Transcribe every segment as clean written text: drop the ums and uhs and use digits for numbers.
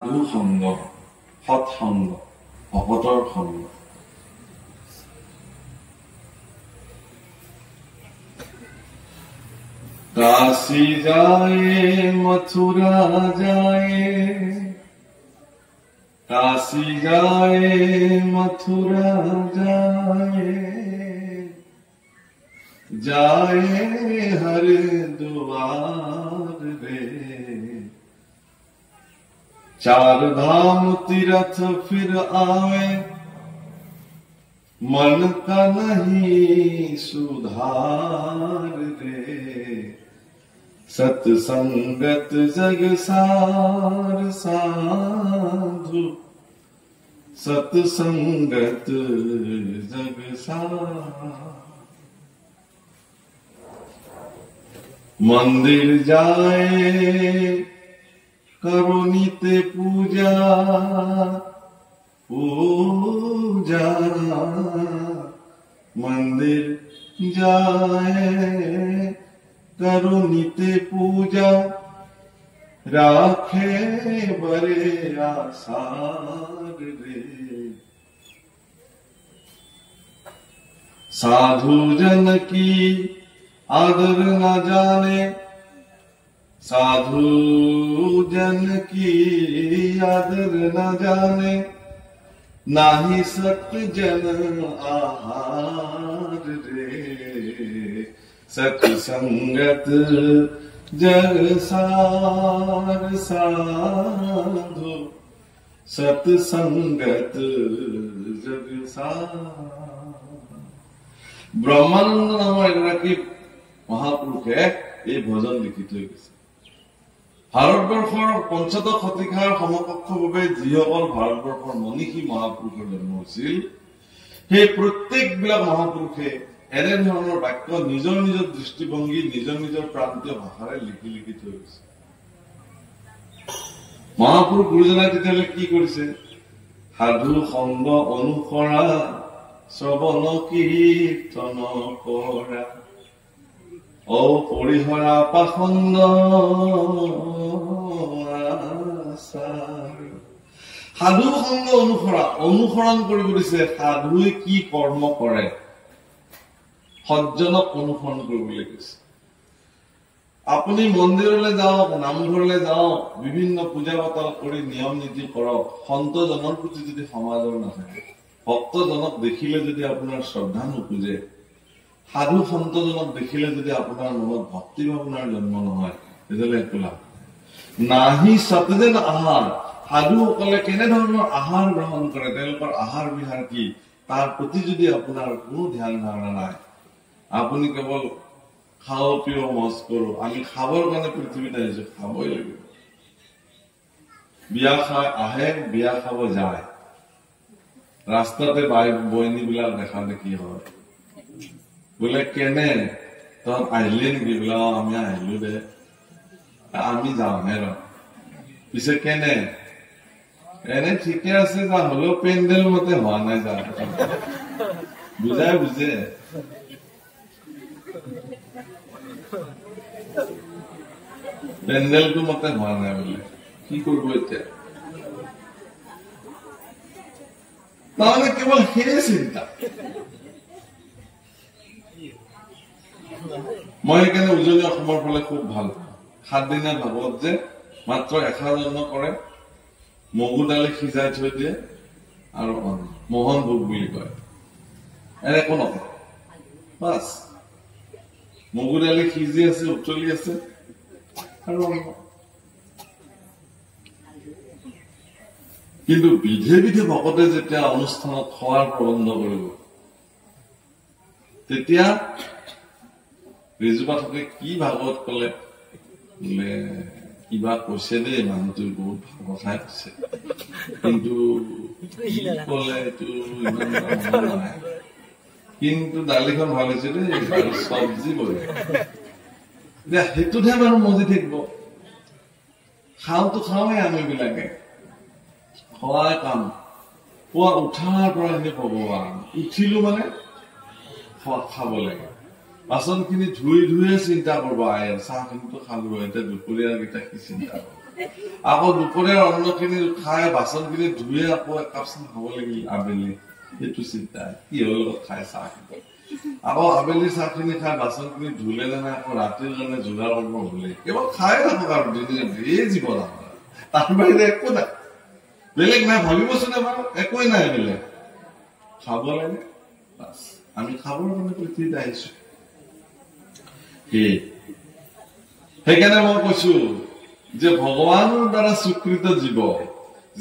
সাধু সংগ, সৎসংগ, ভকতৰ সংগ। কাশী যায় মথুরা যায়, কাশী যায় মথুরা যায়, যায় हरिद्वार रे। चार धाम तीर्थ फिर आवे, मन का नहीं सुधार रे। सत्संगत जग सार साधु, सत्संगत जग सार। मंदिर जाए करो नित्य पूजा, पूजा मंदिर जाए करो नित्य पूजा, राखे बरे आसार रे। साधु जन की आदर न जाने, साधु जन की आदर न जाने, नाही सत्य जन आहार रे। सत्संगत जग सार साधु, सत्संगत जग सार। ব্ৰহ্মানন্দ নামৰ এগৰাকী মহাপুৰুষে এই ভজন লিখি থৈ গৈছে। ভাৰতবৰ্ষৰ পঞ্চদশ শতিকাৰ সমকক্ষভাৱে যিসকল ভাৰতবৰ্ষৰ মনীষী মহাপুৰুষৰ জন্ম হৈছিল, সেই প্ৰত্যেকবিলাক মহাপুৰুষে এনেধৰণৰ বাক্য নিজৰ নিজৰ দৃষ্টিভংগী, নিজৰ নিজৰ প্ৰান্তীয় ভাষাৰে লিখি লিখি থৈ গৈছে। মহাপুৰুষ গুৰুজনাই তেতিয়াহ'লে কি কৰিছে? সাধু সংগ অনুসৰা, শ্ৰৱণ কীৰ্তন কৰা, অপৰিহৰা পাখণ্ড আচাৰ। সাধু সংগ অনুসৰণ কৰিব দিছে। সাধুৱে কি কৰ্ম কৰে, সজ্জনক অনুসৰণ কৰিবলৈ কৈছে। আপুনি মন্দিৰলৈ যাওক, নামঘৰলৈ যাওক, বিভিন্ন পূজা পাতল কৰি নিয়ম নীতি কৰক, সন্তজনৰ প্ৰতি যদি সমাদৰ নাথাকে, ভক্তজনক দেখিলে যদি আপোনাৰ শ্ৰদ্ধা নোপোজে, সাধু সন্তজনক দেখিলে যদি আপোনাৰ মনত ভক্তি ভাৱনাৰ জন্ম নহয়, তেতিয়াহ'লে একো লাভ নাহি। সতযেন আহাৰ, সাধুসকলে কেনেধৰণৰ আহাৰ গ্ৰহণ কৰে, তেওঁলোকৰ আহাৰ বিহাৰ কি, তাৰ প্ৰতি যদি আপোনাৰ কোনো ধ্যান ধাৰণা নাই, আপুনি কেৱল খাও পিও মজ কৰো, আমি খাবৰ কাৰণে পৃথিৱীত আহিছো, খাবই লাগিব। বিয়া খাই আহে, বিয়া খাব যায়, ৰাস্তাতে বইনী বিলাক দেখা দেখি হয়, বোলে কেনে তহঁত আহিলে নেকি, বোলে আমি আহিলো দে, আমি যাওঁহে ৰ। পিছে কেনে? এনে ঠিকে আছে, যা হলেও পেণ্ডেল মতে হোৱা নাই, যা বুজাই বুজে। পেণ্ডেলটো মতে হোৱা নাই বোলে, কি কৰিব এতিয়া? তাৰমানে কেৱল সেই চিন্তা। মই সেইকাৰণে উজনি অসমৰ ফালে খুব ভাল পাওঁ। 7 দিনীয়া ভাগৱত যে মাত্ৰ 1000 কৰে, মগু দালি সিজাই থৈ দিয়ে আৰু মোহন ভোগ বুলি কয়, এনে একো নকয়, বাছ মগু দালি সিজি আছে, উতলি আছে আৰু। কিন্তু বিধে বিধে ভকতে যেতিয়া অনুষ্ঠানত খোৱাৰ প্ৰবন্ধ কৰিব, তেতিয়া ৰিজুপাঠকে কি ভাগৱত কলে, বোলে কিবা কৈছে দেই, মানুহটো বহুত ভাল কথাই কৈছে, কিন্তু কলে এইটো ইমান নাই, কিন্তু দালিখন ভাল হৈছে দেই, আৰু চব্জি বলে, সেইটোতহে মানুহ মজি থাকিব। খাওঁতো খাওঁৱে আমি বিলাকে, খোৱাই কাম, পুৱা উঠাৰ পৰা সেই ভগৱান উঠিলো মানে খাব লাগে। বাচন খিনি ধুই ধুয়ে চিন্তা কৰবো, আয়েৰ চাহ কিন্তু খালো, এটা দুপৰীয়াৰ কেইটা কি চিন্তা কৰবো। আকৌ দুপৰীয়াৰ অন্নখিনি খাই বাচনখিনি ধুয়ে আকৌ একাপ চাহ খাব লাগিল আবেলি সেইটো চিন্তা কি হ'ল খাই চাহ আকৌ আবেলি চাহখিনি খাই বাচনখিনি ধুলে জানে আকৌ ৰাতিৰ কাৰণে যোগাৰ কৰিব হলে কেৱল খাই থাকক আৰু দিনে জীৱন আমাৰ তাৰ বাহিৰে একো নাই বেলেগ নাই ভাবিবচোন এবাৰ একোৱেই নাই বেলেগ খাব লাগে বাছ আমি খাবৰ কাৰণে পৃথিৱীত আহিছো সেইকাৰণে মই কৈছো যে ভগৱানৰ দ্বাৰা স্বীকৃত জীৱ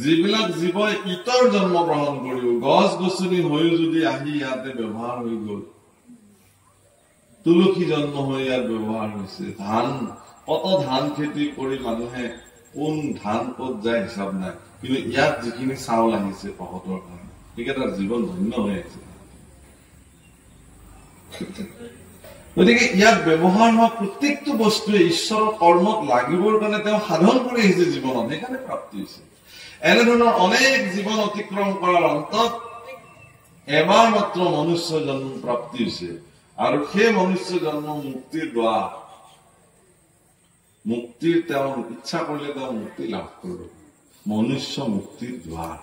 যিবিলাক জীৱই ইতৰ জন্ম গ্ৰহণ কৰিও গছ গছনি হৈও যদি আহি ইয়াতে ব্যৱহাৰ হৈ গল তুলসী জন্ম হৈ ইয়াত ব্যৱহাৰ হৈছে ধান কত ধান খেতি কৰি মানুহে কোন ধান ক'ত যায় হিচাপ নাই কিন্তু ইয়াত যিখিনি চাউল আহিছে পহতৰ কাৰণে সেইকেইটা জীৱন ধন্য হৈ আছে গতিকে ইয়াত ব্যৱহাৰ হোৱা প্ৰত্যেকটো বস্তুৱে ঈশ্বৰৰ কৰ্মত লাগিবৰ কাৰণে তেওঁ সাধন কৰি আহিছে জীৱনত সেইকাৰণে প্ৰাপ্তি হৈছে এনেধৰণৰ অনেক জীৱন অতিক্ৰম কৰাৰ অন্তত এবাৰ মাত্ৰ মনুষ্য জন্ম প্ৰাপ্তি হৈছে আৰু সেই মনুষ্য জন্ম মুক্তিৰ দ্বাৰ মুক্তিৰ তেওঁ ইচ্ছা কৰিলে তেওঁ মুক্তি লাভ কৰিব মনুষ্য মুক্তিৰ দ্বাৰ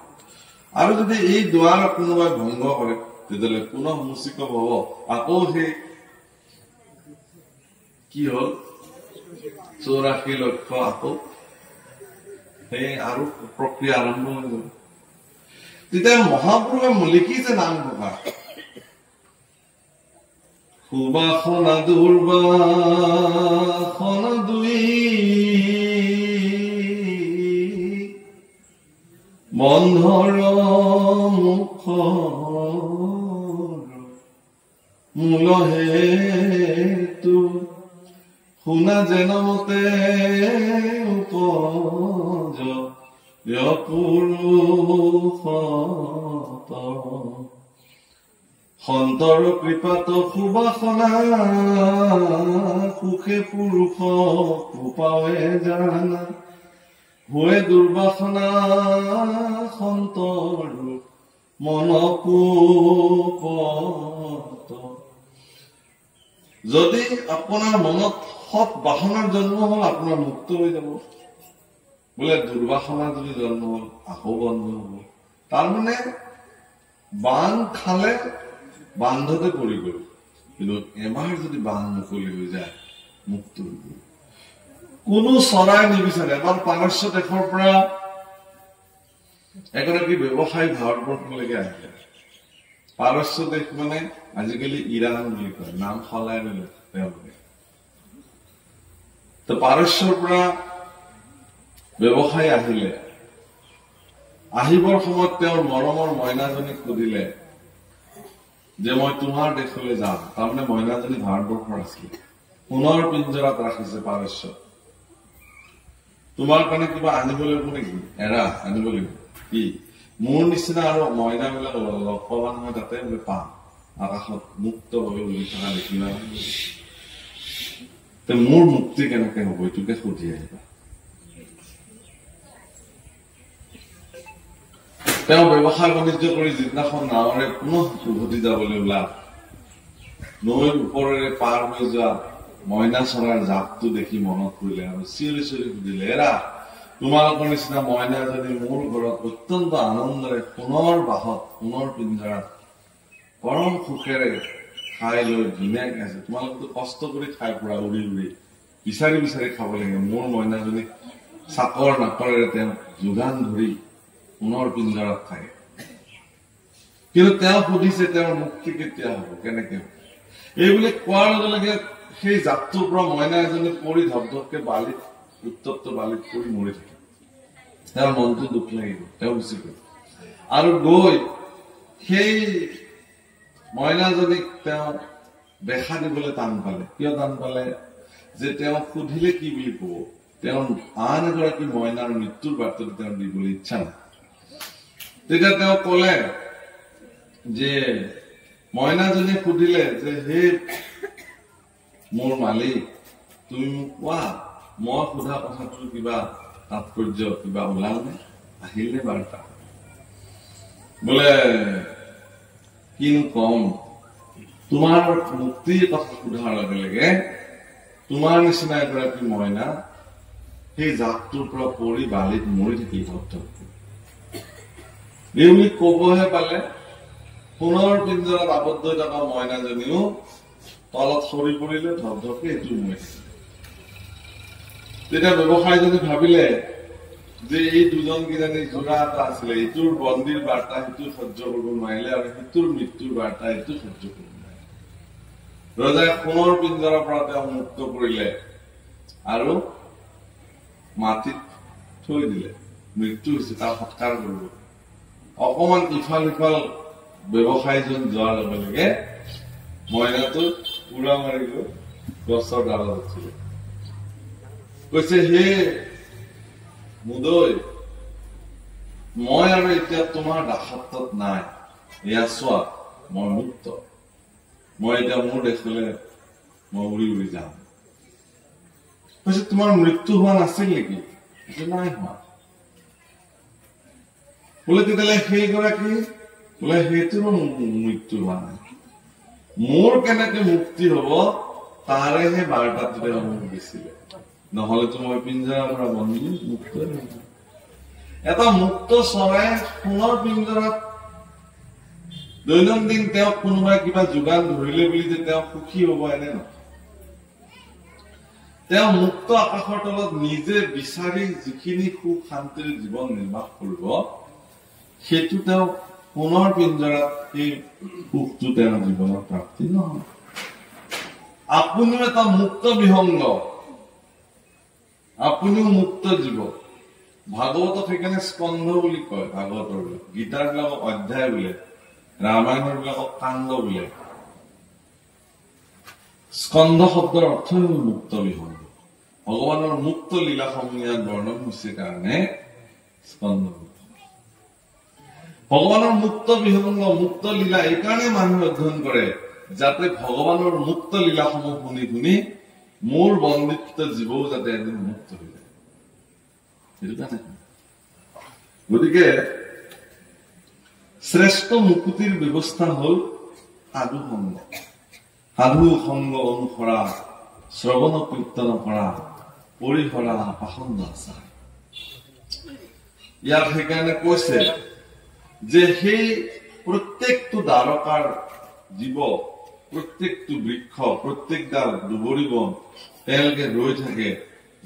আৰু যদি এই দ্বাৰ কোনোবাই ভংগ কৰে তেতিয়াহ'লে পুনঃ মুচিক হব আকৌ সেই কি হল 84 লক্ষ আকৌ সেই আৰু প্ৰক্ৰিয়া আৰম্ভ হৈ গল তেতিয়া মহাপুৰুষে লিখিছে নাম প্ৰকাশ সুবাসনা দুৰ্বাসনা দুই বন্ধৰ মুখ মূল হেতু শুনা যেন মতে উপজ পুৰুষ সন্তৰ কৃপাত সুবাসনা সুখে পুৰুষ কৃপাৱে জানা হৈ দুৰ্বাসনা সন্তৰ মনকুপত যদি আপোনাৰ মনত সৎ বাসনাৰ জন্ম হল আপোনাৰ মুক্ত হৈ যাব বোলে দুৰ্বাসনা যদি জন্ম হল আকৌ বন্ধ হব তাৰমানে বান খালে বান্ধতে পৰি গল কিন্তু এবাৰ যদি বান্ধ মুকলি হৈ যায় মুক্ত হৈ গল কোনো চৰাই নিবিচাৰে এবাৰ পাৰস্য দেশৰ পৰা এগৰাকী ব্যৱসায়ী ভাৰতবৰ্ষলৈকে আহিলে পাৰস্য দেশ মানে আজিকালি ইৰাণ বুলি কয় নাম সলাই ললে তেওঁলোকে তো পাৰস্যৰ পৰা ব্যৱসায়ী আহিলে আহিবৰ সময়ত তেওঁৰ মৰমৰ মইনাজনীক সুধিলে যে মই তোমাৰ দেশলৈ যাম তাৰমানে মইনাজনী ভাৰতবৰ্ষৰ আছিল সোণৰ পিঞ্জৰাত ৰাখিছে পাৰস্য তোমাৰ কাৰণে কিবা আনিব লাগিব নেকি এৰা আনিব লাগিব কি মোৰ নিচিনা আৰু মইনাবিলাক লগ পাবা নহয় তাতে বোলে পাম আকাশত মুক্তভাৱে উৰি থকা দেখিবা মোৰ মুক্তি কেনেকে হব এইটোকে সুধি আহিবা তেওঁ ব্যৱসায় বাণিজ্য কৰি যিদিনাখন নাৱৰে পুনঃ উভতি যাবলৈ ওলাল নৈৰ ওপৰেৰে পাৰ হৈ যোৱা মইনা চৰাৰ জাপটো দেখি মনত পৰিলে আৰু চিঞৰি চিঞৰি সুধিলে এৰা তোমালোকৰ নিচিনা মইনা এজনী মোৰ ঘৰত অত্যন্ত আনন্দৰে সোণৰ বাহত সোণৰ পিঞ্জৰাত পৰম সুখেৰে খাই লৈ ধুনীয়াকে আছে তোমালোকতো কষ্ট কৰি খাই পুৰা উৰি উৰি বিচাৰি বিচাৰি খাব লাগে মোৰ মইনাজনীক চাকৰ নাকৰেৰে তেওঁ যোগান ধৰি সোণৰ পিঞ্জৰাত থাকে কিন্তু তেওঁ সুধিছে তেওঁৰ মুক্তি কেতিয়া হব কেনেকে হব এইবুলি কোৱাৰ লগে লগে সেই জাপটোৰ পৰা মইনা এজনী পৰি ধপধপকে বালিত উত্তপ্ত বালিত পৰি মৰি থাকে তেওঁৰ মনটো দুখ লাগিব তেওঁ গুচি গল আৰু গৈ সেই মইনাজনীক তেওঁ দেখা দিবলৈ টান পালে কিয় টান পালে যে তেওঁ সুধিলে কি বুলি কব তেওঁ আন এগৰাকী মইনাৰ মৃত্যুৰ বাৰ্তাটো তেওঁ দিবলৈ ইচ্ছা নাই তেতিয়া তেওঁ কলে যে মইনাজনী সুধিলে যে হে মোৰ মালিক তুমি মোক কোৱা মই সোধা কথাটোৰ কিবা তাৎপৰ্য কিবা ওলালনে আহিলে বাৰ্তা বোলে কিনো কম তোমাৰ মুক্তিৰ কথা সোধাৰ লগে লগে তোমাৰ নিচিনা এগৰাকী মইনা সেই জাকটোৰ পৰা পৰি বালিত মৰি থাকিল ধপধপকৈ। এই বুলি কবহে পালে সোণৰ পিঞ্জৰাত আবদ্ধ হৈ থকা মইনাজনীও তলত সৰি পৰিলে ধপধপকৈ এইটো মৰি থাকিল। তেতিয়া ব্যৱসায়ীজনে ভাবিলে যে এই দুজন কিজানি যোৰা এটা আছিলে, ইটোৰ বন্দীৰ বাৰ্তা সিটো সহ্য কৰিব নোৱাৰিলে আৰু সিটোৰ মৃত্যুৰ বাৰ্তা এইটো সহ্য কৰিব নোৱাৰিলে। ৰজাই সোণৰ পিঞ্জৰাৰ পৰা তেওঁ মুক্ত কৰিলে আৰু মাটিত থৈ দিলে। মৃত্যু হৈছে, তাৰ সৎকাৰ কৰিব। অকমান ইফাল সিফাল ব্যৱসায়ীজন যোৱাৰ লগে লগে মইনাটো উৰা মাৰি গৈ গছৰ ডালত উঠিলে। কৈছে, হে মুদৈ, মই আৰু এতিয়া তোমাৰ দাসত্বত নাই। এয়া চোৱা, মই মুক্ত। মই এতিয়া মোৰ দেশলৈ মই উৰি উৰি যাম। কৈছে, তোমাৰ মৃত্যু হোৱা নাছিল নেকি? নাই হোৱা। বোলে তেতিয়াহ'লে সেইগৰাকী? বোলে সেইটোৰো মৃত্যু হোৱা নাই। মোৰ কেনেকে মুক্তি হব তাৰেহে বাৰ্তাটো তেওঁ মোক দিছিলে, নহলেতো মই পিঞ্জৰাৰ পৰা বন্দী মুক্ত নহয়। এটা মুক্ত চৰাই সোণৰ পিঞ্জৰাত দৈনন্দিন তেওঁক কোনোবাই কিবা যোগান ধৰিলে বুলি যে তেওঁ সুখী হব এনে নহয়। তেওঁ মুক্ত আকাশৰ তলত নিজে বিচাৰি যিখিনি সুখ শান্তিৰ জীৱন নিৰ্বাহ কৰিব, সেইটো তেওঁ সোণৰ পিঞ্জৰাত সেই সুখটো তেওঁৰ জীৱনত প্ৰাপ্তি নহয়। আপুনিও এটা মুক্ত বিহংগ, আপুনিও মুক্ত জীৱ। ভাগৱতক সেইকাৰণে স্কন্ধ বুলি কয়। ভাগৱতৰ গীতাৰ বিলাকক অধ্যায় বোলে, ৰামায়ণৰ বিলাকক কাণ্ড বোলে। স্কন্ধ শব্দৰ অৰ্থ হ'ল মুক্ত বিহংগ। ভগৱানৰ মুক্ত লীলাসমূহ ইয়াত বৰ্ণন হৈছে কাৰণে স্কন্ধ। ভগৱানৰ মুক্ত বিহংগ, মুক্ত লীলা এইকাৰণে মানুহে অধ্যয়ন কৰে, যাতে ভগৱানৰ মুক্ত লীলাসমূহ শুনি শুনি মোৰ বন্দিত্ব জীৱও যাতে এদিন মুক্ত হৈ যায়। সেইটো কাৰণে গতিকে শ্ৰেষ্ঠ মুকুতিৰ ব্যৱস্থা হল সাধু সংগ। সাধু সংগ অনুসৰা, শ্ৰৱণ কীৰ্তন কৰা, পৰিহৰা পাখণ্ড আচাৰ। ইয়াত সেইকাৰণে কৈছে যে সেই প্ৰত্যেকটো দ্বাৰকাৰ জীৱ, প্ৰত্যেকটো বৃক্ষ, প্ৰত্যেকডাল দুবৰি বন তেওঁলোকে ৰৈ থাকে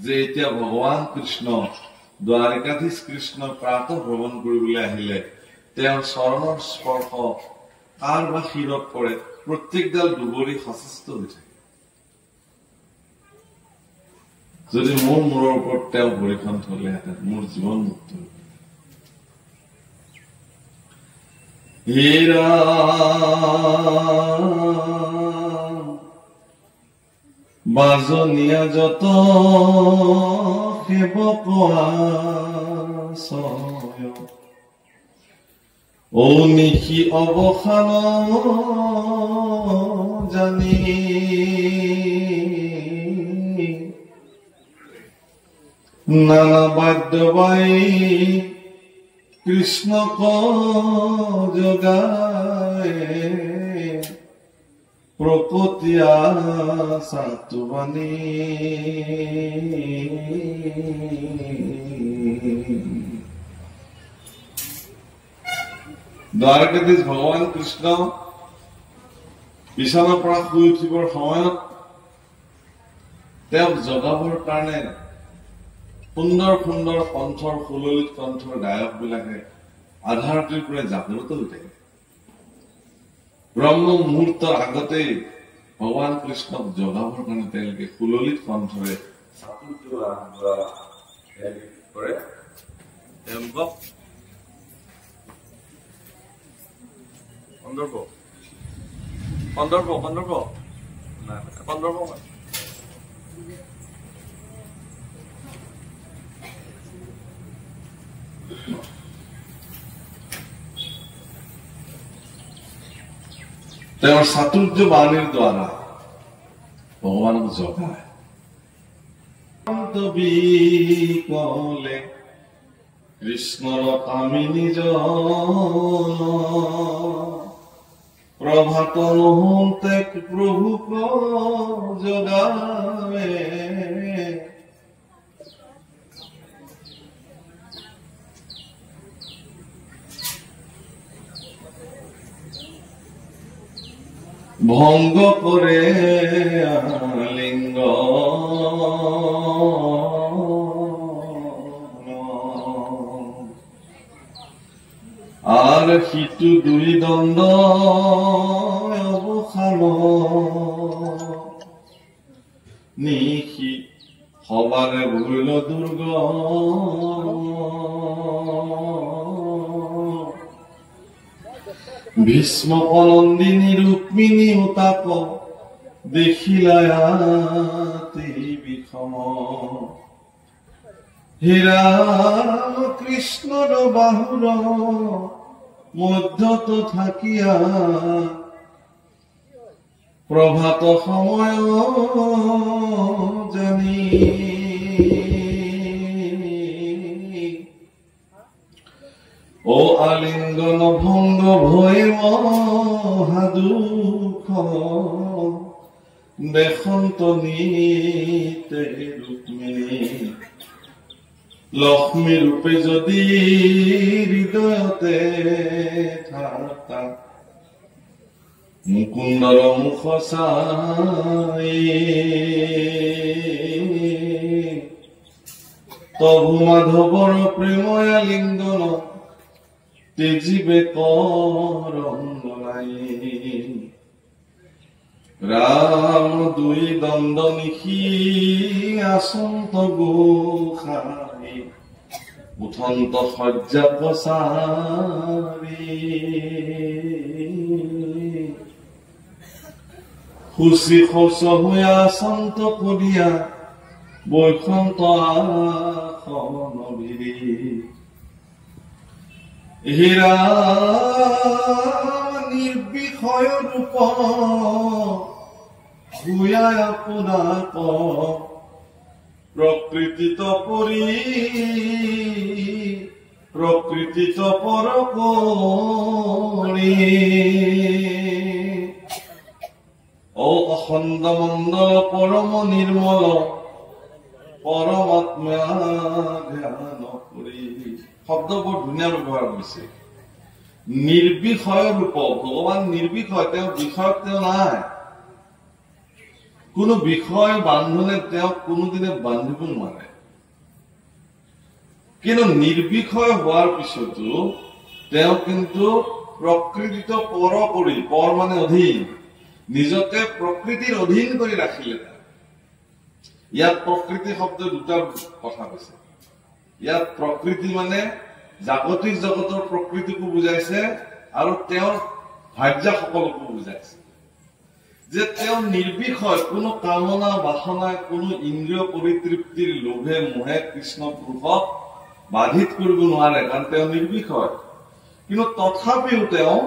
যে এতিয়া ভগৱান কৃষ্ণ দ্বাৰিকাধীশ কৃষ্ণ প্ৰাতঃ ভ্ৰমণ কৰিবলৈ আহিলে তেওঁৰ চৰণৰ স্পৰ্শ কাৰ বা শিৰত পৰে। প্ৰত্যেকডাল দুবৰি সচেষ্ট হৈ থাকে। যদি মোৰ মূৰৰ ওপৰত তেওঁ ভৰিখন থলেহেঁতেন মোৰ জীৱন মুক্ত হল। হীৰা বাজনীয়া যত সেৱক আশ্ৰয়, ঔ নিশি অৱসান জানি, নানা বাদ্য বাই কৃষ্ণক জগায়, প্ৰকটীয়া চাতুবাণী। দ্বাৰকাধীশ ভগৱান কৃষ্ণ বিছনাৰ পৰা শুই উঠিবৰ সময়ত তেওঁক জগাবৰ কাৰণে সুন্দৰ সুন্দৰ কণ্ঠৰ, সুললিত কণ্ঠৰ গায়ক বিলাকে আধা ৰাতিৰ পৰা জাগ্ৰত হৈ থাকে। ব্ৰহ্ম মুহূৰ্তৰ আগতেই ভগৱান কৃষ্ণক জগাবৰ কাৰণে তেওঁলোকে সুললিত কণ্ঠৰে কৰে। তেওঁলোকক কন্দৰ্প তেওঁৰ চাতুৰ্য বাণীৰ দ্বাৰা ভগৱানক জগায়। কলে কৃষ্ণৰ কামিনী প্ৰভাত নহওঁতে প্ৰভুক জগাৱে, ভঙ্গ কৰে লিঙ্গ আৰ সিটো দুই দণ্ড অৱসান নিশি সবাৰে ভুল দুৰ্গ ভীষ্ম নন্দিনী ৰুক্মিণী উতাপ দেখিলায়াতি বিষম হীৰা কৃষ্ণৰ বাহুৰ মধ্যত থাকিয়া প্রভাত সময় জানি ও আলিঙ্গন ভঙ্গ ভয়ে মহাদুখ দেখন্ত নিতে রুক্মিণী লক্ষ্মী রূপে যদি হৃদয়তে থাকা মুকুন্দর মুখ চাই তবু মাধৱৰ প্ৰেময়া লিঙ্গন তেজিবে কৰঙ্গ নাই ৰাম দুই দণ্ড নিশি আসন্ত গোসাই উঠন্ত শয্যা পচাৰি খুচি খোচ হৈ আসন্ত কৰিয়া বৈকুণ্ঠ আসন বিৰি হীৰা নিৰ্বিষয় ৰূপ ভূয়াই আপোনাক প্ৰকৃতিত পৰি প্ৰকৃতিত পৰ কৰি ও অখণ্ড মণ্ডল পৰম নিৰ্মল পৰমাত্মা ধ্যান কৰি শব্দ বৰ ধুনীয়া ব্যৱহাৰ কৰিছে নিৰ্বিষয় ৰূপ ভগৱান নিৰ্বিষয় তেওঁ বিষয়ত তেওঁ নাই কোনো বিষয় বান্ধনে তেওঁ কোনোদিনে বান্ধিব নোৱাৰে কিন্তু নিৰ্বিষয় হোৱাৰ পিছতো তেওঁ কিন্তু প্ৰকৃতিত পৰ কৰি পৰ মানে অধীন নিজকে প্ৰকৃতিৰ অধীন কৰি ৰাখিলে ইয়াত প্ৰকৃতি শব্দ দুটা কথা কৈছে ইয়াত প্ৰকৃতি মানে জাগতিক জগতৰ প্ৰকৃতিকো বুজাইছে আৰু তেওঁৰ ভাৰ্যা সকলকো বুজাইছে যে তেওঁ নিৰ্বিষয় কোনো কামনা বাসনা কোনো ইন্দ্ৰিয় পৰিতৃপ্তিৰ লোভে মোহে কৃষ্ণ পুৰুষক বাধিত কৰিব নোৱাৰে কাৰণ তেওঁ নিৰ্বিষয় কিন্তু তথাপিও তেওঁ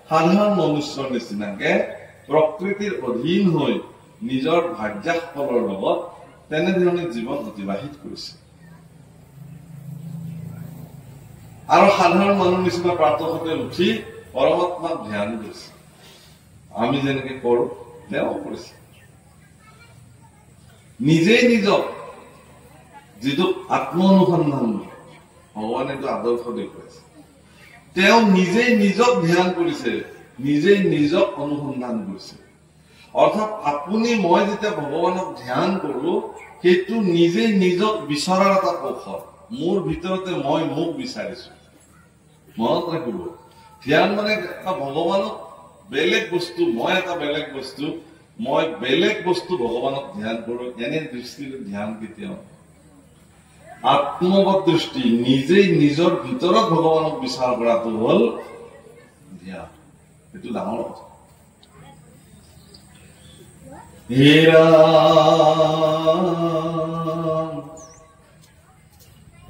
সাধাৰণ মনুষ্যৰ নিচিনাকে প্ৰকৃতিৰ অধীন হৈ নিজৰ ভাৰ্যাসকলৰ লগত তেনেধৰণে জীৱন অতিবাহিত কৰিছে আৰু সাধাৰণ মানুহ নিচিনা প্ৰাতঃতে উঠি পৰমাত্মাক ধ্যান কৰিছে আমি যেনেকে কৰো তেওঁ কৰিছে নিজেই নিজক যিটো আত্ম অনুসন্ধান ভগৱানে এইটো আদৰ্শ দেখুৱাইছে তেওঁ নিজেই নিজক ধ্যান কৰিছে নিজেই নিজক অনুসন্ধান কৰিছে অৰ্থাৎ আপুনি মই যেতিয়া ভগৱানক ধ্যান কৰো সেইটো নিজেই নিজক বিচৰাৰ এটা কৌশল মোৰ ভিতৰতে মই মোক বিচাৰিছো মনত ৰাখিব ধ্যান মানে ভগৱানক বেলেগ বস্তু মই এটা বেলেগ বস্তু মই বেলেগ বস্তু ভগৱানক ধ্যান কৰো এনে দৃষ্টিৰে ধ্যান কেতিয়াও আত্মগত দৃষ্টি নিজেই নিজৰ ভিতৰত ভগৱানক বিচাৰ কৰাটো হল ধ্যান এইটো ডাঙৰ কথা হীৰা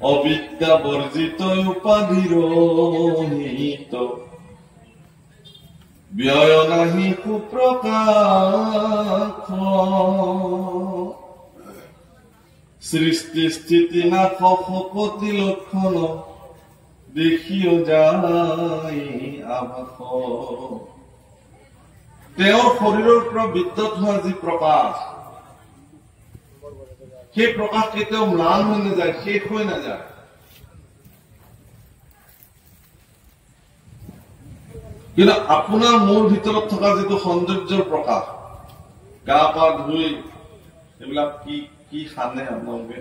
অবিদ্যা বৰ্জিত উপাধিৰ নিহিত ব্যয় নাহি সুপ্ৰকাশ সৃষ্টি স্থিতি নাশ শপতি লক্ষণ দেখিও যায় আভাস তেওঁৰ শৰীৰৰ পৰা বিদ্যুৎ হোৱা যি প্ৰকাশ সেই প্ৰকাশ কেতিয়াও ম্লান হৈ নাযায় শেষ হৈ নাযায় কিন্তু আপোনাৰ মোৰ ভিতৰত থকা যিটো সৌন্দৰ্যৰ প্ৰকাশ, গা পা ধুই এইবিলাক কি কি সানে আপোনালোকে?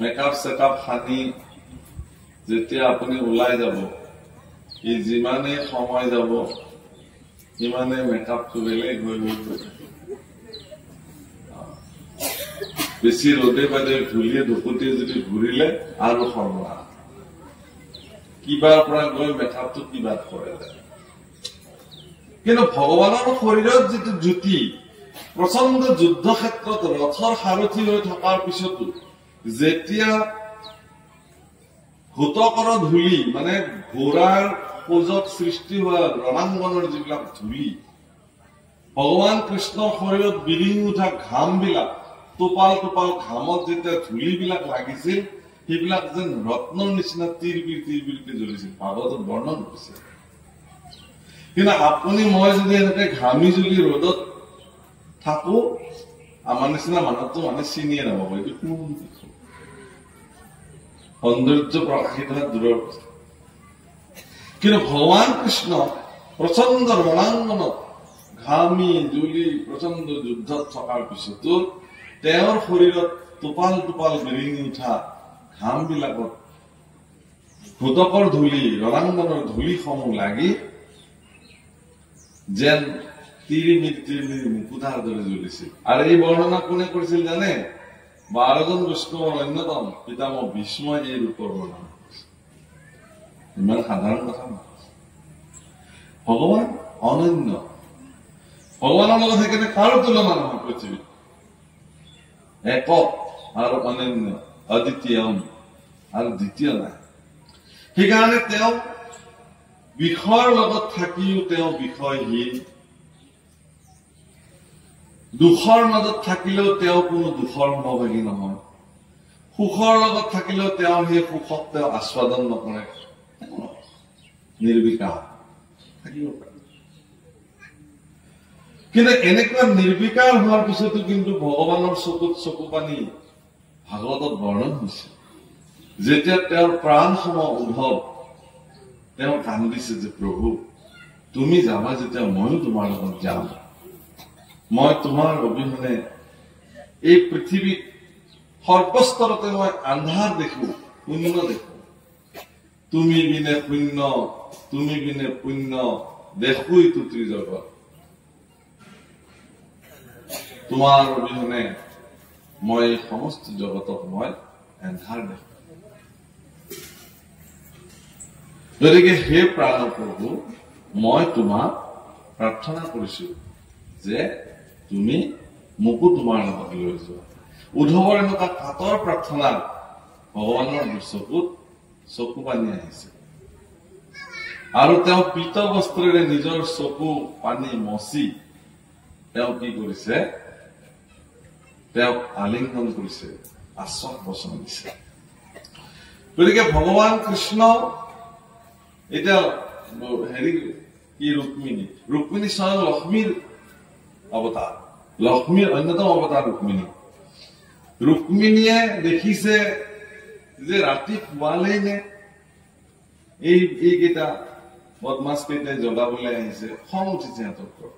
মেকআপ চেকআপ সানি যেতিয়া আপুনি ওলাই যাব, ই যিমানে সময় যাব সিমানে মেকআপটো বেলেগ হৈ গৈ থাকে। বেছি ৰ'দে বাদে ধূলিয়ে ধুকুটি যদি ঘূৰিলে আৰু সৰ্বনাশ, কিবাৰ পৰা গৈ মেকআপটো কিবা কৰে। কিন্তু ভগৱানৰ শৰীৰত যিটো জ্যোতি, প্ৰচণ্ড যুদ্ধ ক্ষেত্ৰত ৰথৰ সাৰথি হৈ থকাৰ পিছতো যেতিয়া ভূতকৰ ধূলি, মানে ঘোঁৰাৰ খোজত সৃষ্টি হোৱা ৰণাংগনৰ যিবিলাক ধূলি, ভগৱান কৃষ্ণৰ শৰীৰত বিৰিঙি উঠা ঘাম বিলাক, টোপাল টোপাল ঘামত যেতিয়া ধূলিবিলাক লাগিছিল, সেইবিলাক যেন ৰত্নৰ নিচিনা তিৰবিৰকে জ্বলিছিল। ভাগৱতত বৰ্ণন কৰিছে। কিন্তু আপুনি মই যদি এনেকে ঘামি জুলি ৰ'দত থাকো, আমাৰ নিচিনা মানুহটো মানে চিনিয়ে নাপাব এইটো কোন সৌন্দৰ্য প্ৰকাশিত হোৱা দূৰৰ কথা। কিন্তু ভগৱান কৃষ্ণ প্ৰচণ্ড ৰণাংগনত ঘামি জুলি প্ৰচণ্ড যুদ্ধত থকাৰ পিছতো তেওঁৰ শৰীৰত টোপাল টোপাল বিৰিঙি উঠা ঘাম বিলাকত ভূতকৰ ধূলি, ৰণাংগনৰ ধূলিসমূহ লাগি যেন তিৰিমিৰি মুকুতাৰ দৰে জ্বলিছিল। আৰু এই বৰ্ণনা কোনে কৰিছিল জানে? 12 জন বৈষ্ণৱৰ অন্যতম পিতামহ ভীষ্মই এই ৰূপৰ বৰ্ণনা কৰিছিল। ইমান সাধাৰণ কথা নহয়। ভগৱান অনন্য, ভগৱানৰ লগত সেইকাৰণে কাৰো তুলনা নহয় পৃথিৱীত। একক আৰু অনন্য, অদ্বিতীয়ম আৰু দ্বিতীয় নাই। সেইকাৰণে তেওঁ বিষয়ৰ লগত থাকিও তেওঁ বিষয়হীন, দুখৰ মাজত থাকিলেও তেওঁ কোনো দুখৰ সমভাগী নহয়, সুখৰ লগত থাকিলেও তেওঁ সেই সুখক তেওঁ আস্বাদন নকৰে, নিৰ্বিকাৰ থাকিব পাৰে। কিন্তু এনেকুৱা নিৰ্বিকাৰ হোৱাৰ পিছতো কিন্তু ভগৱানৰ চকুত চকু পানী ভাগৱতত বৰ্ণন হৈছে। যেতিয়া তেওঁৰ প্ৰাণ সম উদ্ধৱ তেওঁ কান্দিছে যে প্ৰভু তুমি যাবা যেতিয়া ময়ো তোমাৰ লগত যাম, মই তোমাৰ অবিহনে এই পৃথিৱীত সৰ্বস্তৰতে মই আন্ধাৰ দেখো, শূন্য দেখো। তুমি বিনে শূন্য, তুমি বিনে পুণ্য দেখোই তো ত্ৰিজগত। তোমাৰ অবিহনে মই সমস্ত জগতক মই আন্ধাৰ দেখো। গতিকে হে প্ৰাণ প্ৰভু, মই তোমাক প্ৰাৰ্থনা কৰিছো যে তুমি মোকো তোমাৰ লগত লৈ যোৱা। উদ্ধৱৰ এনেকুৱা কাতৰ প্ৰাৰ্থনা ভগৱানৰ চকুত চকু পানী আহিছে। আৰু তেওঁ পীত বস্ত্ৰেৰে নিজৰ চকু পানী মচি তেওঁ কি কৰিছে? তেওঁক আলিংগন কৰিছে, আশ্বাস বচন দিছে। গতিকে ভগৱান কৃষ্ণ এতিয়া হেৰি কি ৰুক্মিণী, ৰুক্মিণী স্বয়ং লক্ষ্মীৰ অৱতাৰ, লক্ষ্মীৰ অন্যতম অৱতাৰ ৰুক্মিণী। ৰুক্মিণীয়ে দেখিছে যে ৰাতি পুৱালেই নে এইকেইটা বদমাছ কেইটাই জগাবলৈ আহিছে, খং উঠিছে সিহঁতৰ ওপৰত।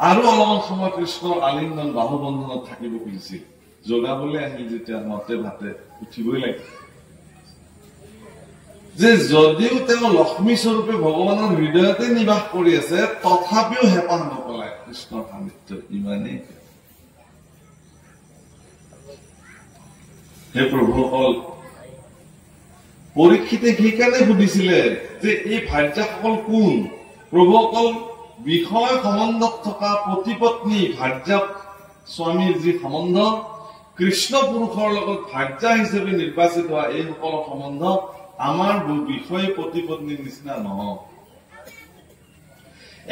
আৰু অলপমান সময় কৃষ্ণৰ আলিংগন বাহুবন্ধনত থাকিব খুজিছিল। জগাবলৈ আহিল যেতিয়া নতে ভাতে উঠিবই লাগে। যে যদিও তেওঁ লক্ষ্মী স্বৰূপে ভগৱানৰ হৃদয়তে নিবাস কৰি আছে, তথাপিও হেঁপাহ নপলায় কৃষ্ণৰ সান্নিধ্য ইমানেই। হে প্ৰভুসকল, পৰীক্ষিতে সেইকাৰণে সুধিছিলে যে এই ভাৰ্যাসকল কোন? প্ৰভুসকল, বিষয় সম্বন্ধত থকা পতি পত্নী ভাৰ্যা স্বামীৰ যি সম্বন্ধ, কৃষ্ণ পুৰুষৰ লগত ভাৰ্যা হিচাপে নিৰ্বাচিত হোৱা এইসকলৰ সম্বন্ধ আমাৰ বিষয় পতি পত্নীৰ নিচিনা নহয়।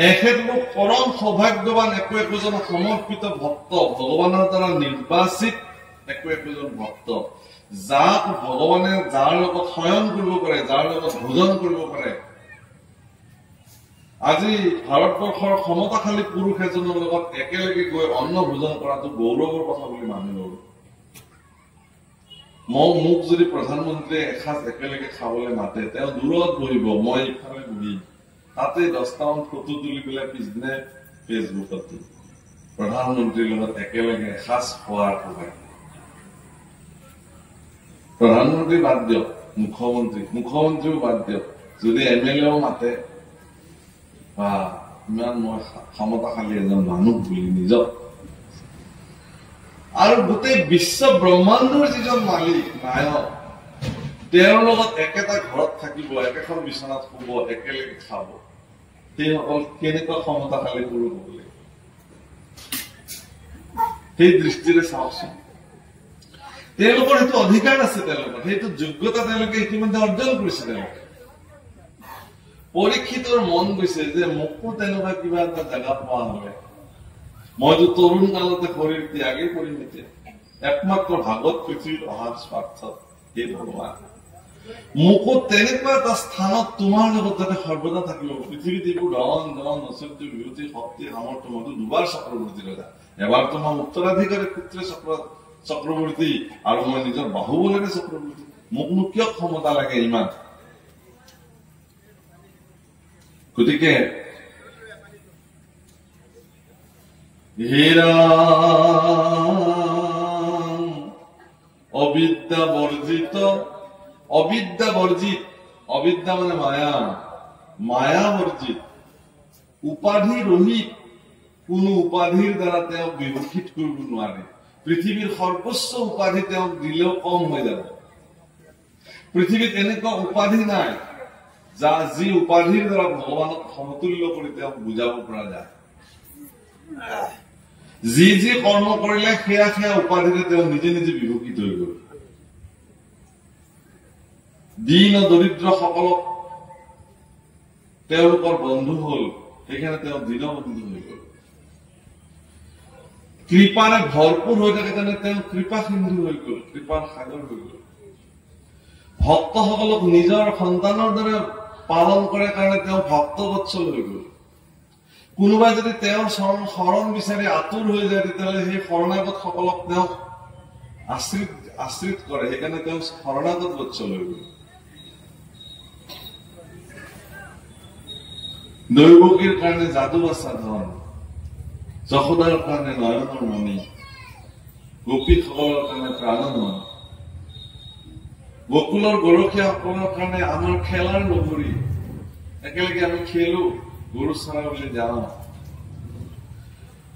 এখেতলোক পৰম সৌভাগ্যৱান একো একোজন সমৰ্পিত ভক্ত, ভগৱানৰ দ্বাৰা নিৰ্বাচিত একো একোজন ভক্ত, যাক ভগৱানে যাৰ লগত শয়ন কৰিব পাৰে, যাৰ লগত ভোজন কৰিব পাৰে। আজি ভাৰতবৰ্ষৰ ক্ষমতাশালী পুৰুষ এজনৰ লগত একেলগে গৈ অন্ন ভোজন কৰাটো গৌৰৱৰ কথা বুলি মানি লব। মোক যদি প্ৰধানমন্ত্ৰীয়ে এসাঁজ একেলগে খাবলৈ মাতে তেওঁ দূৰত বহিব মই ইফালে বহিম তাতে 10টামান ফটো তুলি পেলাই পিছদিনে ফেচবুকত দিম প্ৰধানমন্ত্ৰীৰ লগত একেলগে এসাঁজ খোৱাৰ সৌভাগ্য প্ৰধানমন্ত্ৰী বাদ দিয়ক মুখ্যমন্ত্ৰীও বাদ দিয়ক যদি এমএলএও মাতে বা ইমান মই ক্ষমতাশালী এজন মানুহ বুলি নিজক আৰু গোটেই বিশ্ব ব্ৰহ্মাণ্ডৰ যিজন মালিক নায়ক তেওঁৰ লগত একেটা ঘৰত থাকিব একেখন বিছনাত শুব একেলগে খাব সেইসকল কেনেকুৱা ক্ষমতাশালী পুৰুষ হ'ব লাগিব সেই দৃষ্টিৰে চাওকচোন তেওঁলোকৰ সেইটো অধিকাৰ আছে তেওঁলোকৰ সেইটো যোগ্যতা তেওঁলোকে ইতিমধ্যে অৰ্জন কৰিছে তেওঁলোকে পৰীক্ষিতৰ মন গৈছে যে মোকো তেনেকুৱা কিবা এটা জাগা পোৱা হলে মইতো তৰুণ কালতে শৰীৰ ত্যাগেই কৰিম এতিয়া একমাত্ৰ ভাগত পৃথিৱীত অহাৰ স্বাৰ্থত হে ভগৱান মোকো তেনেকুৱা এটা স্থানত তোমাৰ লগত যাতে সৰ্বদা থাকিব পৃথিৱীত এইবোৰ ধন ঐশ্বৰ্য বিভূতি শক্তি সামৰ্থ্য মইতো দুবাৰ চক্ৰৱৰ্তী ৰজা এবাৰ তোমাৰ উত্তৰাধিকাৰী পুত্ৰে চক্ৰৱৰ্তী আৰু মই নিজৰ বাহুবলেৰে চক্ৰৱৰ্তী মোকনো কিয় ক্ষমতা লাগে ইমান গতিকে অবিদ্যা বৰ্জিত অবিদ্যা মানে মায়া বৰ্জিত উপাধি ৰহিত কোনো উপাধিৰ দ্বাৰা তেওঁক বিভূষিত কৰিব নোৱাৰে পৃথিৱীৰ সৰ্বোচ্চ উপাধি তেওঁক দিলেও কম হৈ যাব পৃথিৱীত এনেকুৱা উপাধি নাই যি উপাধিৰ দ্বাৰা ভগৱানক সমতুল্য কৰি তেওঁক বুজাব পৰা যায় যি কৰ্ম কৰিলে সেয়া উপাধিৰে তেওঁ নিজে বিভূষিত হৈ গল দীন দৰিদ্ৰ সকলক তেওঁলোকৰ বন্ধু হল সেইকাৰণে তেওঁ দীনবন্ধু হৈ গল কৃপাৰে ভৰপূৰ হৈ থাকে কাৰণে তেওঁ কৃপা সিন্ধু হৈ গল কৃপাৰ সাগৰ হৈ গল ভক্তসকলক নিজৰ সন্তানৰ দৰে পালন কৰে কাৰণে তেওঁ ভক্তবৎসল হৈ গল কোনোবাই যদি তেওঁৰ শৰণ বিচাৰি আতুৰ হৈ যায় তেতিয়াহ'লে সেই শৰণাগত সকলক তেওঁ আশ্ৰিত কৰে সেইকাৰণে তেওঁ শৰণাগত বৎসল হৈ গল দৈৱকীৰ কাৰণে যাদু বাচা ধন যশোদাৰ কাৰণে নয়নৰ মণি গোপীসকলৰ কাৰণে প্ৰাণধন গকুলৰ গৰখীয়াসকলৰ কাৰণে আমাৰ খেলাৰ লগৰী একেলগে আমি খেলো গৰু চৰাবলৈ যাওঁ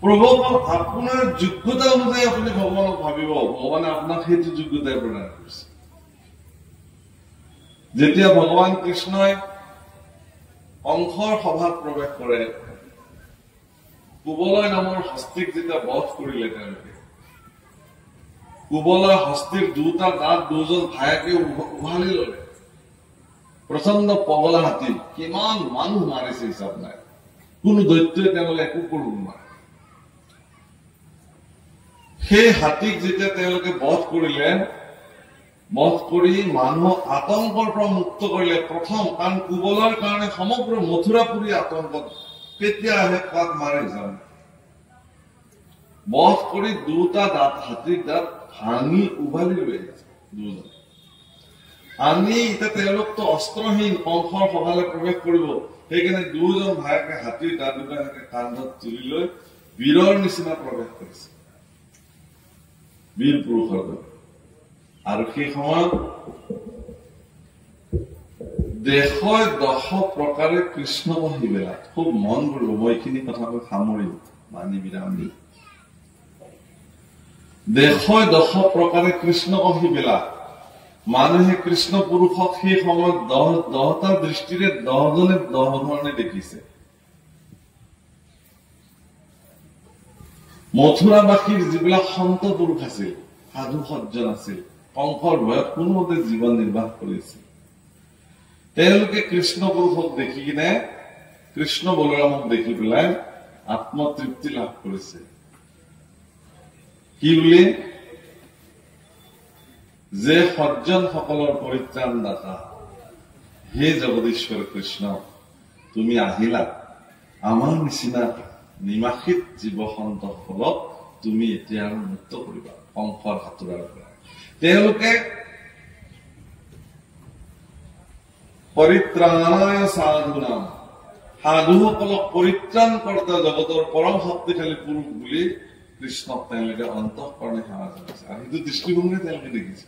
প্ৰভু আপোনাৰ যোগ্যতা অনুযায়ী আপুনি ভগৱানক ভাবিব ভগৱানে আপোনাক সেইটো যোগ্যতাই প্ৰদান কৰিছে যেতিয়া ভগৱান কৃষ্ণই কংসৰ সভাত প্ৰৱেশ কৰে কুবলয় নামৰ হস্তীক যেতিয়া বধ কৰিলে তেওঁলোকে কুবলয় হস্তীৰ দুটা দাঁত দুজন ভায়েকে উভালি ললে প্ৰচণ্ড পগলা হাতী কিমান মানুহ মাৰিছে হিচাপ নাই কোনো দৈত্যই তেওঁলোকে একো কৰিব নোৱাৰে সেই হাতীক যেতিয়া তেওঁলোকে বধ কৰিলে বধ কৰি মানুহক আতংকৰ পৰা মুক্ত কৰিলে প্ৰথম কাৰণ কুবলৰ কাৰণে সমগ্ৰ মথুৰাপুৰী আতংকত কেতিয়া আহে কাক মাৰে যাম বধ কৰি দুটা দাঁত হাতীৰ দাঁত ভাঙি উভালি লৈ দুজন আনি এতিয়া তেওঁলোকতো অস্ত্ৰহীন কংসৰ সভালৈ প্ৰৱেশ কৰিব সেইকাৰণে দুজন ভায়েকে হাতীৰ দাঁত দুটা এনেকে কান্ধত তুলি লৈ বীৰৰ নিচিনা প্ৰৱেশ কৰিছে বীৰ পুৰুষৰ দৰে আৰু সেই সময়ত দেশৰ 10 প্ৰকাৰে কৃষ্ণ বহিবেলা খুব মন কৰিব মই এইখিনি কথাকৈ সামৰিম মানি বিৰাম দি দেশৰ 10 প্ৰকাৰে কৃষ্ণ বহিবেলা মানুহে কৃষ্ণ পুৰুষক সেই সময়ত 10টা দৃষ্টিৰে 10 জনে 10 ধৰণে দেখিছে মথুৰাবাসীৰ যিবিলাক সন্ত পুৰুষ আছিল সাধু সজ্জন আছিল কংসৰ ভয়ত কোনোমতে জীৱন নিৰ্বাহ কৰিছিল তেওঁলোকে কৃষ্ণ পুৰুষক দেখি কিনে কৃষ্ণ বলৰামক দেখি পেলাই আত্মতৃপ্তি লাভ কৰিছে কি বুলি যে সজ্জন সকলৰ পৰিত্ৰাণ দাতা হে জগদীশ্বৰ কৃষ্ণ তুমি আহিলা আমাৰ নিচিনা নিমাখিত জীৱ সন্তসকলক তুমি এতিয়া মুক্ত কৰিবা কংসৰ হাতোৰাৰ পৰা তেওঁলোকে পৰিত্ৰাণায় সাধুনাম, সাধুসকলক পৰিত্ৰাণ কৰোঁতা জগতৰ পৰম শক্তিশালী পুৰুষ বুলি কৃষ্ণক তেওঁলোকে অন্তঃকৰণে সেৱা জনাইছে। আৰু সেইটো দৃষ্টিভংগী তেওঁলোকে দেখিছে।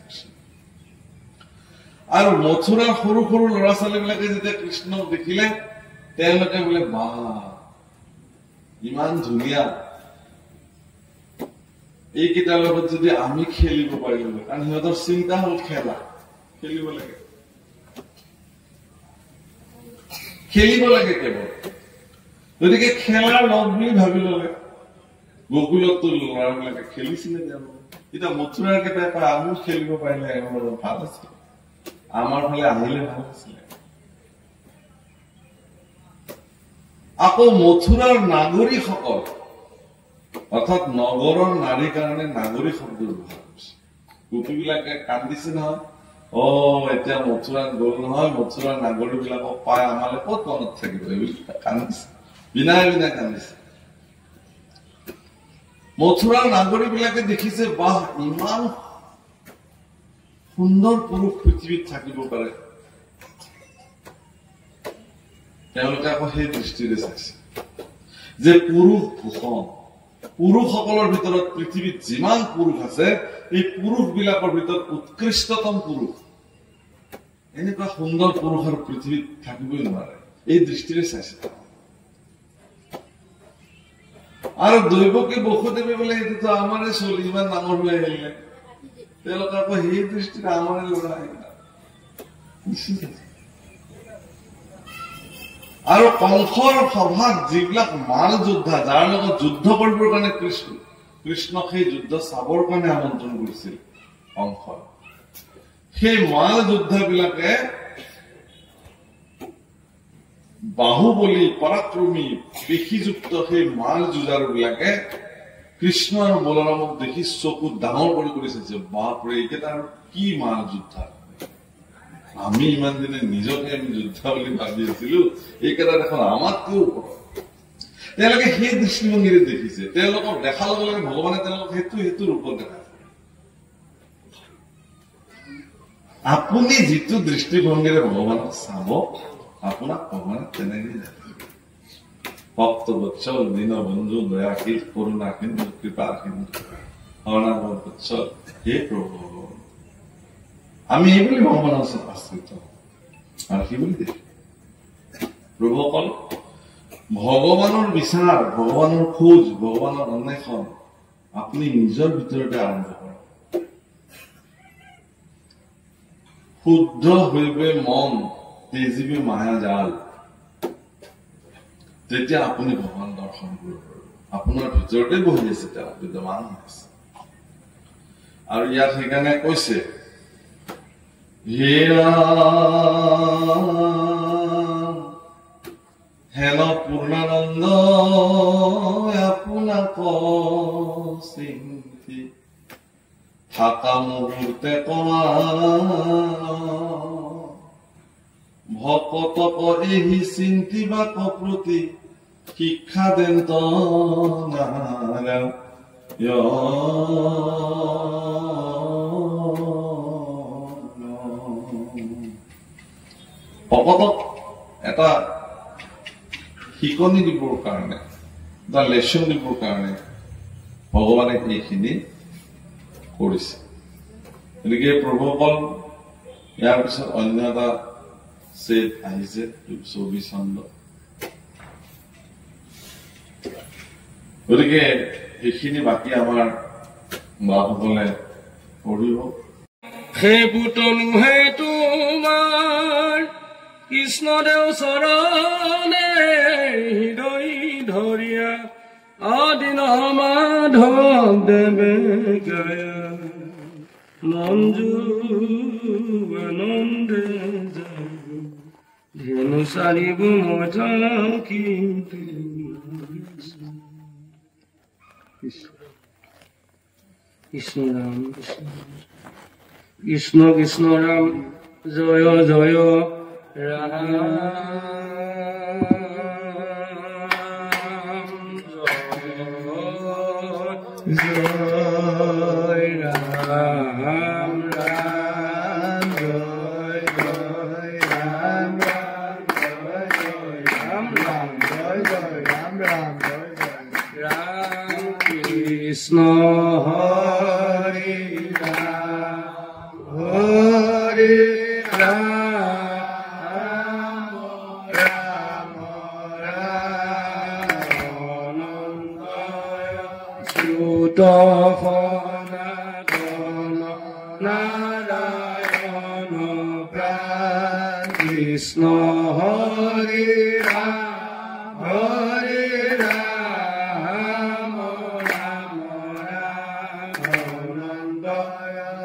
আৰু মথুৰাৰ সৰু সৰু ল'ৰা ছোৱালীবিলাকে যেতিয়া কৃষ্ণক দেখিলে তেওঁলোকে বোলে বা ইমান ধুনীয়া, এইকেইটাৰ লগত যদি আমি খেলিব পাৰিলো, কাৰণ সিহঁতৰ চিন্তা হল খেলা, খেলিব লাগে, খেলিব লাগে কেৱল। গতিকে খেলাৰ লগ বুলি ভাবি ললে। গকুলতো ল'ৰাবিলাকে খেলিছিলে তেওঁলোকে। এতিয়া মথুৰাৰ কেইটা আমিও খেলিব পাৰিলে ভাল আছিল, আমাৰ ফালে আহিলে ভাল আছিলে। আকৌ মথুৰাৰ নাগৰিকসকল, অৰ্থাৎ নগৰৰ নাৰীৰ কাৰণে নাগৰিক শব্দ ব্যৱহাৰ কৰিছে। গোপীবিলাকে কান্দিছে নহয়, এতিয়া মথুৰাত গল নহয়, মথুৰাৰ নাগৰিক বিলাকক পাই আমালে ক'ত মনত থাকিব, এইবিলাক কান্দিছে, বিনাই বিনাই কান্দিছে। মথুৰাৰ নাগৰিক বিলাকে দেখিছে বাহ ইমান সুন্দৰ পুৰুষ পৃথিৱীত থাকিব পাৰে। তেওঁলোকে আকৌ সেই দৃষ্টিৰে চাইছে যে পুৰুষ ভূষণ, পুৰুষসকলৰ ভিতৰত পৃথিৱীত যিমান পুৰুষ আছে, এই পুৰুষ বিলাকৰ ভিতৰত উৎকৃষ্টতম পুৰুষ, এনেকুৱা সুন্দৰ পুৰুষ আৰু পৃথিৱীত থাকিবই নোৱাৰে, এই দৃষ্টিৰে চাইছে। আৰু দৈৱকী বসুদেৱে বোলে এইটোতো আমাৰে চলি ইমান ডাঙৰ হৈ আহিলে, তেওঁলোকে আকৌ সেই দৃষ্টিৰে আমাৰে ল'ৰা আহিলে। আৰু কংসৰ সভাত যিবিলাক মাল যোদ্ধা, যাৰ লগত যুদ্ধ কৰিবৰ কাৰণে কৃষ্ণক সেই যুদ্ধ চাবৰ কাৰণে আমন্ত্ৰণ কৰিছিল কংস, সেই মাল যোদ্ধাবিলাকে বাহুবলী পৰাক্ৰমী পেশীযুক্ত সেই মাল যুঁজাৰু বিলাকে কৃষ্ণ আৰু বলৰামক দেখি চকু ডাঙৰ কৰি চাইছে, বাপৰে এইকেইটা আৰু কি মাল যোদ্ধা, আমি ইমান দিনে নিজকে আমি যোদ্ধা বুলি ভাবি আছিলো, এইকেইটা দেখোন আমাতকেও ওপৰত। তেওঁলোকে সেই দৃষ্টিভংগীৰে দেখিছে। তেওঁলোকক দেখাৰ লগে লগে ভগৱানে তেওঁলোকক সেইটো ৰূপত দেখাইছে। আপুনি যিটো দৃষ্টিভংগীৰে ভগৱানক চাব, আপোনাক ভগৱানে তেনেকৈ দেখাব। ভক্ত বৎসল দীন বন্ধু দয়াশীল কৰুণা সিন্ধু কৃপা সিন্ধু অনাথ বৎসল, হে প্ৰভু আমি এইবুলি ভগৱানৰ ওচৰত আশ্ৰিত আৰু সেই বুলি দেখি প্ৰভুসকল ভগৱানৰ বিচাৰ, ভগৱানৰ খোজ, ভগৱানৰ অন্বেষণ আপুনি নিজৰ ভিতৰতে আৰম্ভ কৰক। শুদ্ধ হইবে মন তেজিবে মায়া জাল, তেতিয়া আপুনি ভগৱান দৰ্শন কৰিব পাৰিব। আপোনাৰ ভিতৰতে বহি আছে, তেওঁ বিদ্যমান আছে। আৰু ইয়াত সেইকাৰণে কৈছে হেন পূৰ্ণানন্দ আপোনাক চিন্তি থাকা মুহূৰ্তে কমা ভকতক এই চিন্তিবা প্ৰতি শিক্ষা দেন্ত নাৰায়ণ। ভকতক এটা শিকনি দিবৰ কাৰণে বা লেচন দিবৰ কাৰণে ভগৱানে এইখিনি কৰিছে। গতিকে প্ৰভুসকল ইয়াৰ পিছত অন্য এটা চেট আহিছে 24 চন্দ্ৰ। গতিকে এইখিনি বাকী আমাৰ বাসকলে পঢ়িব। সেই পুতনুহে তোমাৰ কৃষ্ণদেৱ চৰণে হৃদয় ধৰিয়া আদিন মাধৱ দেৱে গায়া মঞ্জু আনন্দে ধেনু চাৰিব মজা কিন্তু কৃষ্ণ ৰাম কৃষ্ণ কৃষ্ণ ৰাম জয় জয় ৰাম জয় ৰাম ৰাম জয় জয় ৰাম কৃষ্ণ হৰি ৰাম হৰি ৰাম ৰাম ৰাম চ্যুত সনাতন নাৰায়ণ প্ৰাণ কৃষ্ণ হৰি ৰাম হৰি ৰাম ৰাম ৰাম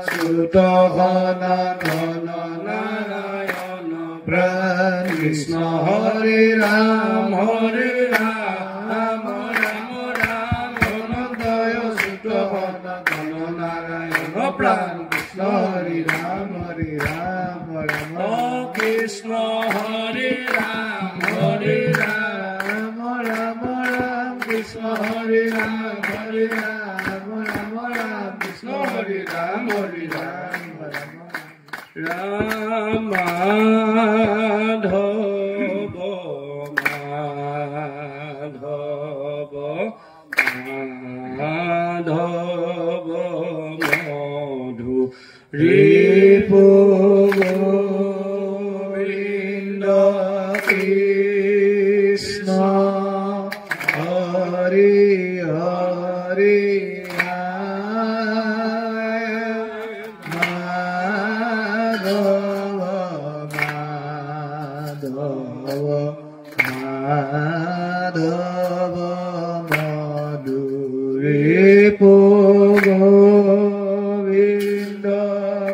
চ্যুত সনাতন নাৰায়ণ প্ৰাণ কৃষ্ণ হৰি ৰাম হৰি ৰাম ৰাম ৰাম অনন্তয় চ্যুত সনাতন নাৰায়ণ প্ৰাণ কৃষ্ণ হৰি ৰাম ৰাম কৃষ্ণ হৰি ৰাম ৰাম ৰাম কৃষ্ণ হৰি ৰাম ৰাম ৰাম কৃষ্ণ হৰি ৰাম ৰাম মাধৱ মাধৱ মাধৱ মধু ৰিপু গোবিন্দ কৃষ্ণ হৰি হৰি মাধৱ মাধৱ মাধৱ মধু ৰিপু গোবিন্দ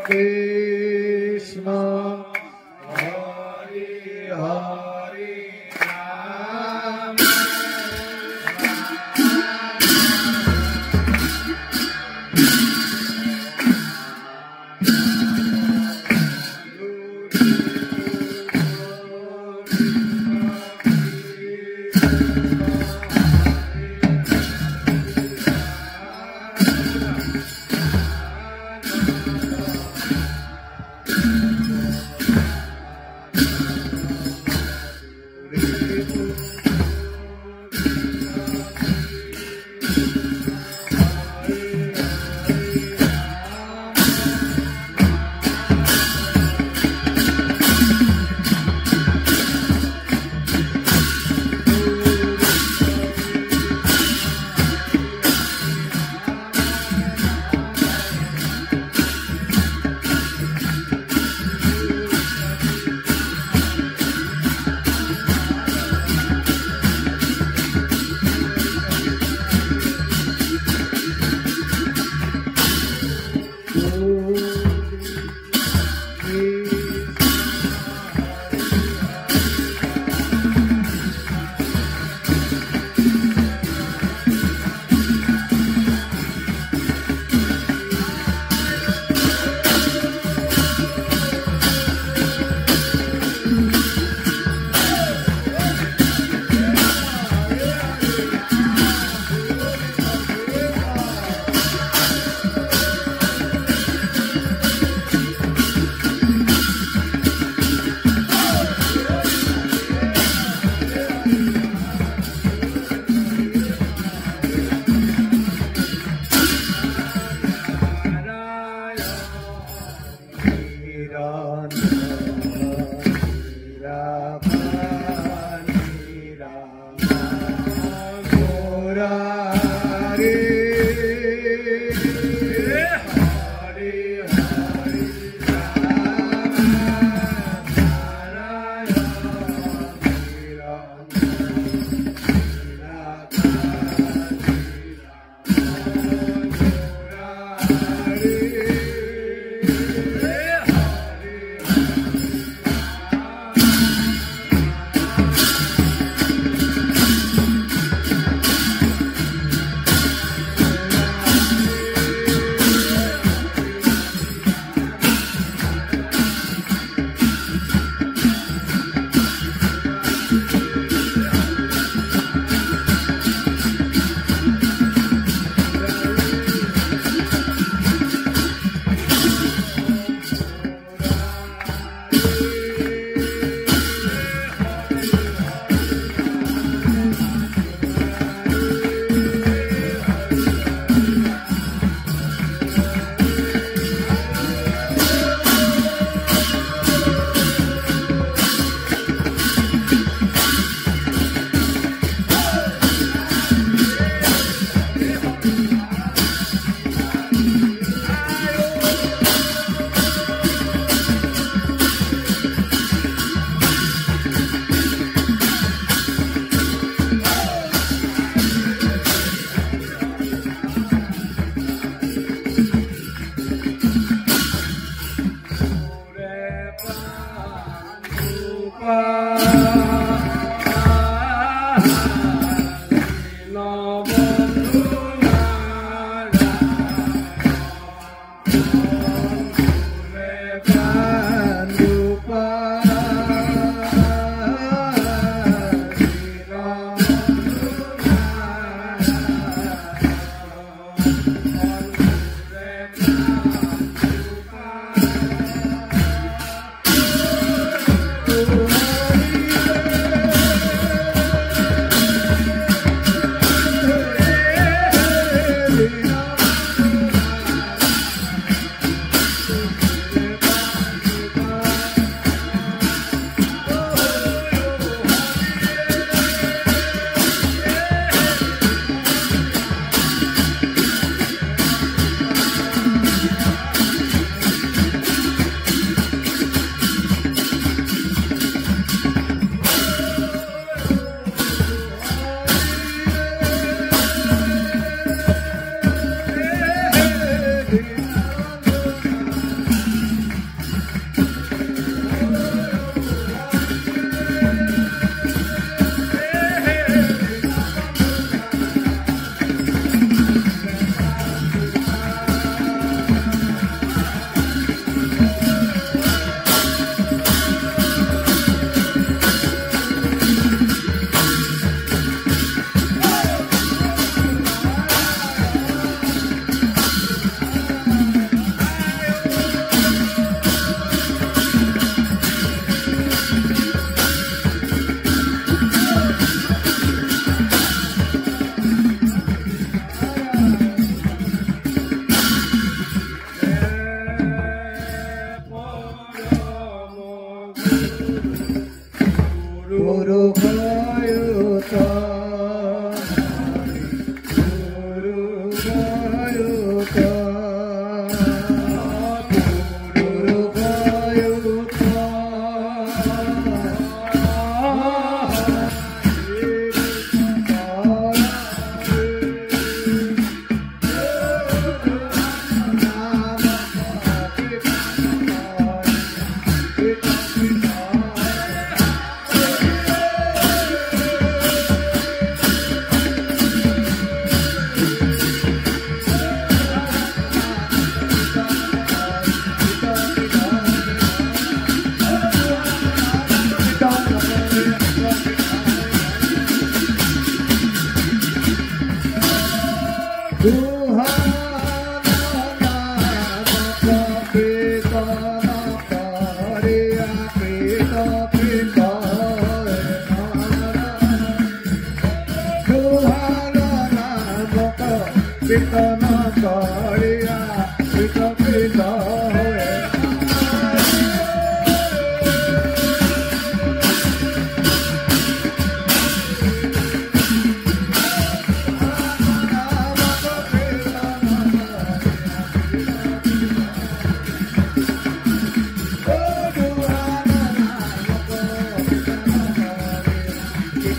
কৃষ্ণ হৰি হৰি ৰাম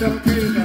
Don't